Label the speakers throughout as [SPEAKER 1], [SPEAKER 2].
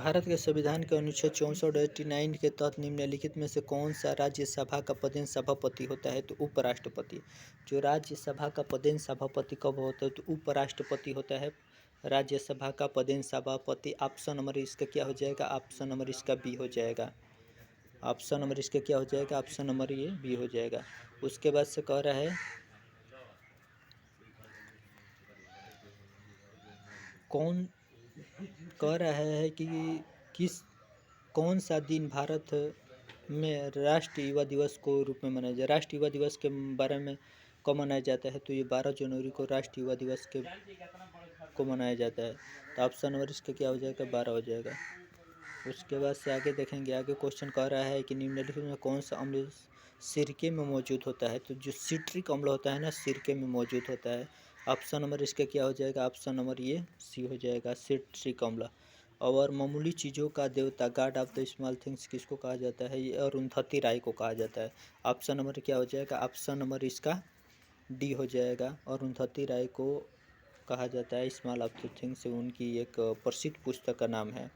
[SPEAKER 1] भारत के संविधान के अनुच्छेद 64(89) के तहत निम्नलिखित में से कौन सा राज्यसभा का पदेन सभापति होता है? तो उपराष्ट्रपति। जो राज्यसभा का पदेन सभापति कब होता है? तो उपराष्ट्रपति होता है राज्यसभा का पदेन सभापति। ऑप्शन नंबर इसका क्या हो जाएगा? ऑप्शन नंबर इसका बी हो जाएगा। ऑप्शन नंबर इसका क्या हो जाएगा? ऑप्शन नंबर ये बी हो जाएगा। उसके बाद से कह रहा है कि कौन सा दिन भारत में राष्ट्रीय युवा दिवस को रूप में मनाया जाए। राष्ट्रीय युवा दिवस के बारे में कब मनाया जाता है? तो ये 12 जनवरी को राष्ट्रीय युवा दिवस को मनाया जाता है। तो ऑप्शन नंबर इसका क्या हो जाएगा? 12 हो जाएगा। उसके बाद से आगे देखेंगे। आगे क्वेश्चन कह रहा है कि निम्नलिखित में कौन सा अम्ल सिरके में मौजूद होता है? तो जो सिट्रिक अम्ल होता है ना, सिरके में मौजूद होता है। ऑप्शन नंबर इसका क्या हो जाएगा? ऑप्शन नंबर ये सी हो जाएगा, सिट्रिक अम्ल। और मामूली चीज़ों का देवता, God of the small things किसको कहा जाता है? ये अरुंधति राय को कहा जाता है। ऑप्शन नंबर क्या हो जाएगा? ऑप्शन नंबर इसका डी हो जाएगा। अरुंधति राय को कहा जाता है स्मॉल ऑफ द थिंग्स, उनकी एक प्रसिद्ध पुस्तक का नाम है।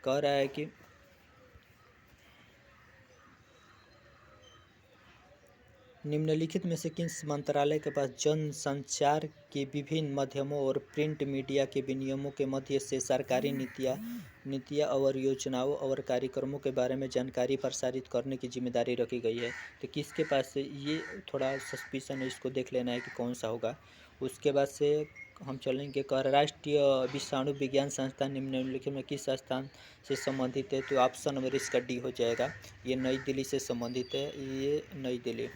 [SPEAKER 1] कह रहा है कि निम्नलिखित में से किस मंत्रालय के पास जन संचार के विभिन्न माध्यमों और प्रिंट मीडिया के विनियमों के मध्य से सरकारी नीतियाँ और योजनाओं और कार्यक्रमों के बारे में जानकारी प्रसारित करने की जिम्मेदारी रखी गई है? तो किसके पास से? ये थोड़ा सस्पिशन है, इसको देख लेना है कि कौन सा होगा। उसके बाद से हम चलेंगे। कर राष्ट्रीय विषाणु विज्ञान संस्थान निम्नलिखित में किस स्थान से संबंधित है? तो ऑप्शन नंबर इसका डी हो जाएगा। ये नई दिल्ली से संबंधित है, ये नई दिल्ली।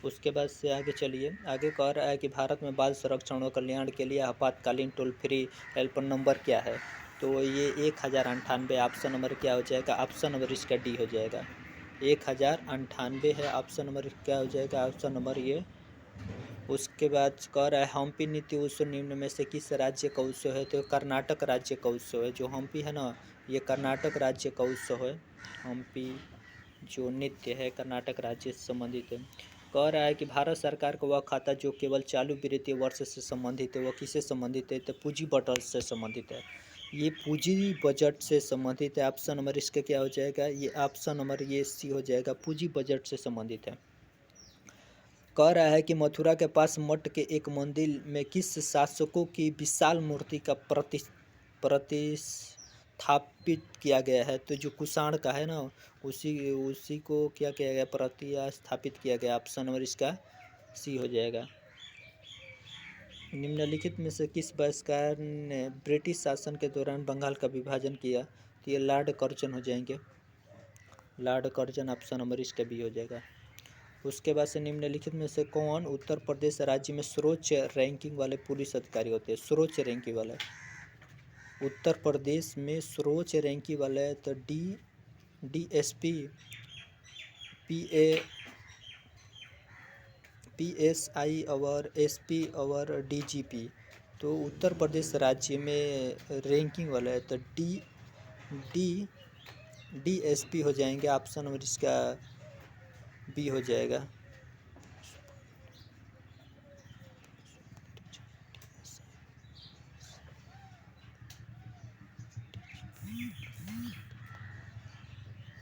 [SPEAKER 1] उसके बाद से आगे चलिए। आगे कह रहा है कि भारत में बाल संरक्षण और कल्याण के लिए आपातकालीन टोल फ्री हेल्पलाइन नंबर क्या है? तो ये 1098। ऑप्शन नंबर क्या हो जाएगा? ऑप्शन नंबर इसका डी हो जाएगा। 1098 है। ऑप्शन नंबर क्या हो जाएगा? ऑप्शन नंबर ये। उसके बाद कह रहा है हम्पी नीति उत्सव निम्न में से किस राज्य का उत्सव है? तो कर्नाटक राज्य का उत्सव है। जो हम्पी है ना, ये कर्नाटक राज्य का उत्सव है। हम्पी जो नृत्य है कर्नाटक राज्य से संबंधित है। कह रहा है कि भारत सरकार का वह खाता जो केवल चालू वित्तीय वर्ष से संबंधित है, वह किससे संबंधित है? तो पूंजी बजट से संबंधित है। ये पूंजी बजट से संबंधित है। ऑप्शन नंबर इसका क्या हो जाएगा? ये ऑप्शन नंबर ये सी हो जाएगा, पूंजी बजट से संबंधित है। कह रहा है कि मथुरा के पास मठ के एक मंदिर में किस शासकों की विशाल मूर्ति का प्रतिष्ठापित किया गया है? तो जो कुषाण का है ना, उसी को क्या किया गया? प्रतिष्ठापित किया गया। ऑप्शन नंबर इसका सी हो जाएगा। निम्नलिखित में से किस बहिष्कार ने ब्रिटिश शासन के दौरान बंगाल का विभाजन किया? तो ये लॉर्ड कर्जन हो जाएंगे। Lord Curzon. ऑप्शन नंबर इसका बी हो जाएगा। उसके बाद से निम्नलिखित में से कौन उत्तर प्रदेश राज्य में सर्वोच्च रैंकिंग वाले पुलिस अधिकारी होते हैं? सर्वोच्च रैंकिंग वाले उत्तर प्रदेश में सर्वोच्च रैंकिंग वाले तो DSP, PSI और SP और DGP। तो उत्तर प्रदेश राज्य में रैंकिंग वाला है तो DSP हो जाएंगे। ऑप्शन नंबर इसका बी हो जाएगा।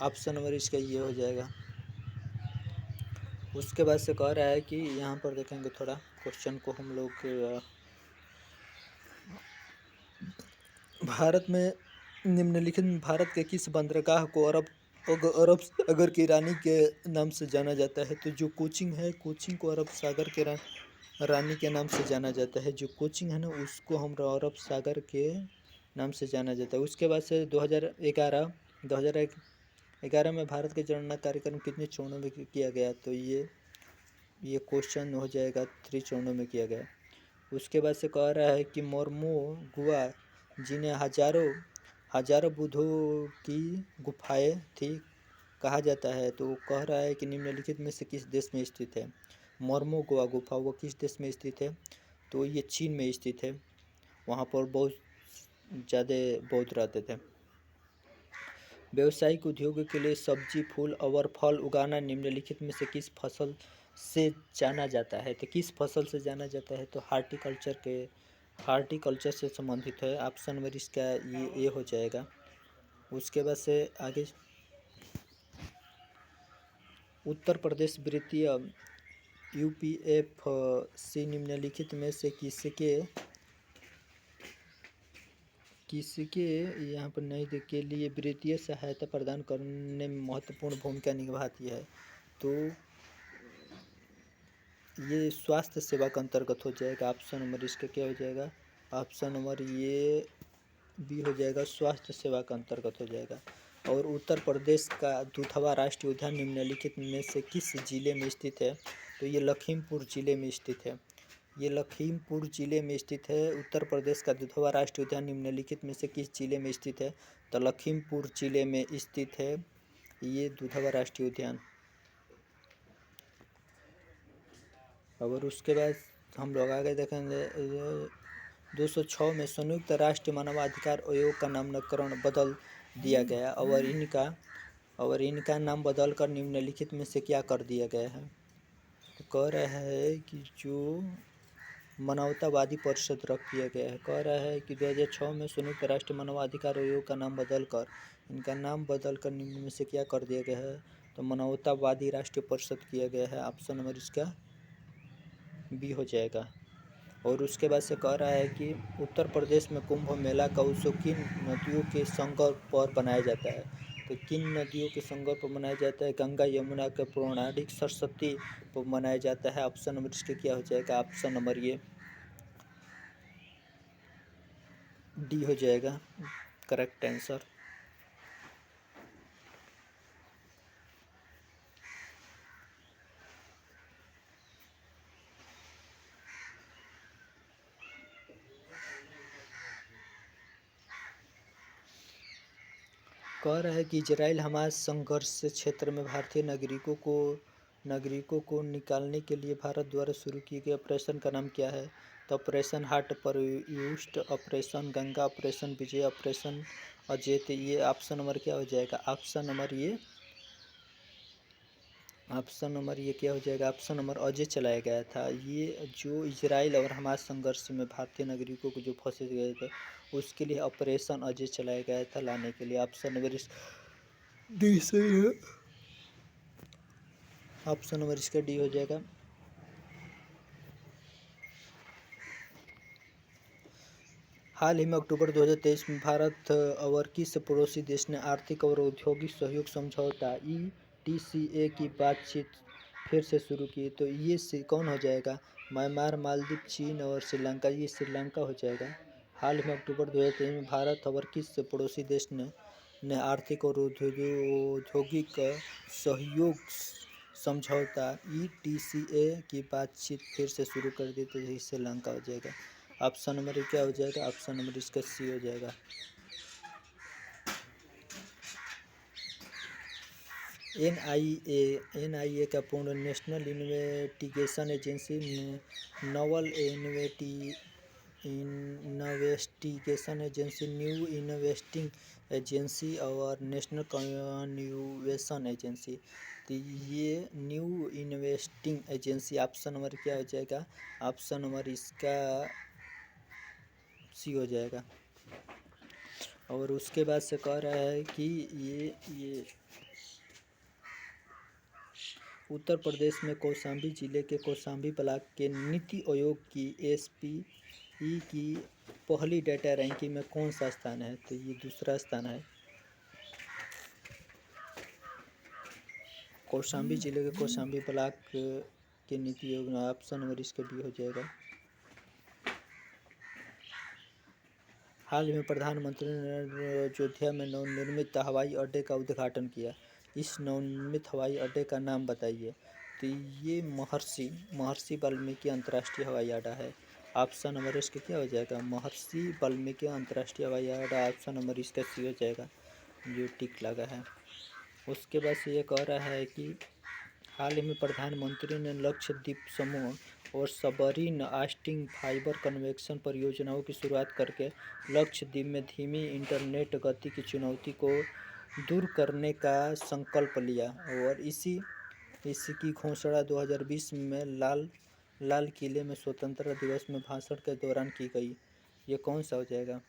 [SPEAKER 1] ऑप्शन नंबर इसका ये हो जाएगा। उसके बाद से कह रहा है कि यहाँ पर देखेंगे थोड़ा क्वेश्चन को हम लोग। भारत में निम्नलिखित में भारत के किस बंदरगाह को अरब सागर की रानी के नाम से जाना जाता है? तो जो कोचिंग है, कोचिंग को अरब सागर के रानी के नाम से जाना जाता है। जो कोचिंग है ना, उसको हम अरब सागर के नाम से जाना जाता है। उसके बाद से 2011 में भारत के जनगणना कार्यक्रम कितने चरणों में किया गया? तो ये क्वेश्चन हो जाएगा 3 चरणों में किया गया। उसके बाद से कह रहा है कि मोर्मुगुआ जिन्हें हजारों बुद्धों की गुफाएं थी कहा जाता है, तो कह रहा है कि निम्नलिखित में से किस देश में स्थित है? मोर्मुगुआ गुफा वो किस देश में स्थित है? तो ये चीन में स्थित है। वहाँ पर बहुत ज़्यादा बौद्ध रहते थे। व्यावसायिक उद्योग के लिए सब्जी, फूल और फल उगाना निम्नलिखित में से किस फसल से जाना जाता है? तो किस फसल से जाना जाता है? तो हार्टिकल्चर से संबंधित है। ऑप्शन नंबर इसका ये हो जाएगा। उसके बाद से आगे उत्तर प्रदेश वृत्तीय यूपीएफसी निम्नलिखित में से किसके यहाँ पर नहीं के लिए वित्तीय सहायता प्रदान करने में महत्वपूर्ण भूमिका निभाती है। तो ये स्वास्थ्य सेवा के अंतर्गत हो जाएगा। ऑप्शन नंबर इसका क्या हो जाएगा? ऑप्शन नंबर ये बी हो जाएगा, स्वास्थ्य सेवा के अंतर्गत हो जाएगा। और उत्तर प्रदेश का दुधवा राष्ट्रीय उद्यान निम्नलिखित में से किस जिले में स्थित है? तो ये लखीमपुर जिले में स्थित है। ये लखीमपुर जिले में स्थित है। उत्तर प्रदेश का दुधवा राष्ट्रीय उद्यान निम्नलिखित में से किस जिले में स्थित है? तो लखीमपुर जिले में स्थित है ये दुधवा राष्ट्रीय उद्यान। और उसके बाद हम लोग आगे देखेंगे 206 में संयुक्त राष्ट्र मानवाधिकार आयोग का नामकरण बदल दिया गया और इनका नाम बदलकर निम्नलिखित में से क्या कर दिया गया है? तो कह रहा है कि जो मानवतावादी परिषद रख दिया गया है। कह रहा है कि 2006 में संयुक्त राष्ट्र मानवाधिकार आयोग का नाम बदलकर निम्न में से क्या कर दिया गया है? तो मानवतावादी राष्ट्रीय परिषद किया गया है। ऑप्शन नंबर इसका बी हो जाएगा। और उसके बाद से कह रहा है कि उत्तर प्रदेश में कुंभ मेला का उत्सव किन नदियों के संगम पर मनाया जाता है? तो किन नदियों के संगम पर मनाया जाता है? गंगा, यमुना के पौराणिक सरस्वती पर मनाया जाता है। ऑप्शन नंबर इसके क्या हो जाएगा? ऑप्शन नंबर ये डी हो जाएगा करेक्ट आंसर। कह रहा है कि इजराइल हमास संघर्ष क्षेत्र में भारतीय नागरिकों को निकालने के लिए भारत द्वारा शुरू किए गए ऑपरेशन का नाम क्या है? तो ऑपरेशन हार्ट परयूस्ट, operation Ganga, operation Vijay, operation Ajay. तो ये ऑप्शन नंबर क्या हो जाएगा? ऑप्शन नंबर ये क्या हो जाएगा? ऑप्शन नंबर अजय चलाया गया था। ये जो इजराइल और हमास संघर्ष में भारतीय नागरिकों को जो फंसे गए थे उसके लिए ऑपरेशन अजय चलाया गया था लाने के लिए। ऑप्शन नंबर डी सही है। ऑप्शन नंबर इसका डी हो जाएगा। हाल ही में अक्टूबर 2023 में भारत और किस पड़ोसी देश ने आर्थिक और औद्योगिक सहयोग समझौता ETCA की बातचीत फिर से शुरू की? तो ये कौन हो जाएगा? म्यांमार, मालदीव, चीन और श्रीलंका। ये श्रीलंका हो जाएगा। हाल में अक्टूबर 2023 में भारत और किस पड़ोसी देश ने आर्थिक और औद्योगिक सहयोग समझौता ETCA की बातचीत फिर से शुरू कर दी? तो यही श्रीलंका हो जाएगा। ऑप्शन नंबर क्या हो जाएगा? ऑप्शन नंबर इसका सी हो जाएगा। NIA का पूर्ण national investigation agency, Naval investigation agency, new investing agency और नेशनल कन्ज्यूवेशन एजेंसी। तो ये new investing agency option number क्या हो जाएगा? ऑप्शन नंबर इसका सी हो जाएगा। और उसके बाद से कह रहा है कि ये उत्तर प्रदेश में कौशाम्बी जिले के कौशाम्बी ब्लॉक के नीति आयोग की SPE की पहली डाटा रैंकिंग में कौन सा स्थान है? तो ये दूसरा स्थान है। कौशाम्बी जिले के कौशाम्बी ब्लॉक के नीति आयोग में ऑप्शन नंबर इसका बी हो जाएगा। हाल ही में प्रधानमंत्री ने अयोध्या में नवनिर्मित हवाई अड्डे का उद्घाटन किया। इस नवनिर्मित हवाई अड्डे का नाम बताइए। तो ये महर्षि वाल्मीकि अंतर्राष्ट्रीय हवाई अड्डा है। ऑप्शन नंबर इसका क्या हो जाएगा? महर्षि वाल्मीकि अंतर्राष्ट्रीय हवाई अड्डा। ऑप्शन नंबर इसका सी हो जाएगा जो टिक लगा है। उसके बाद से ये कह रहा है कि हाल ही में प्रधानमंत्री ने लक्षद्वीप समूह और सबमरीन आर्स्टिंग फाइबर कन्वेक्शन परियोजनाओं की शुरुआत करके लक्षद्वीप में धीमी इंटरनेट गति की चुनौती को दूर करने का संकल्प लिया। और इसकी घोषणा 2020 में लाल किले में स्वतंत्रता दिवस में भाषण के दौरान की गई। ये कौन सा हो जाएगा?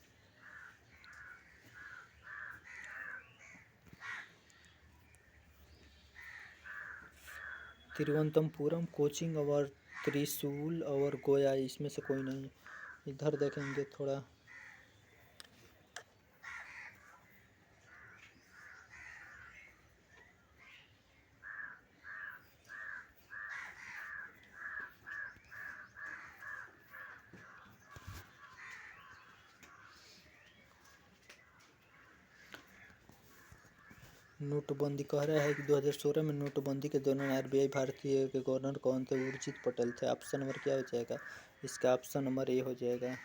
[SPEAKER 1] तिरुवनंतपुरम, कोचीन और त्रिशूल और गोया, इसमें से कोई नहीं। इधर देखेंगे थोड़ा। नोटबंदी कह रहा है कि 2016 में नोटबंदी के दौरान आरबीआई भारतीय के गवर्नर कौन थे? उर्जित पटेल थे। ऑप्शन नंबर क्या हो जाएगा इसका? ऑप्शन नंबर ए हो जाएगा।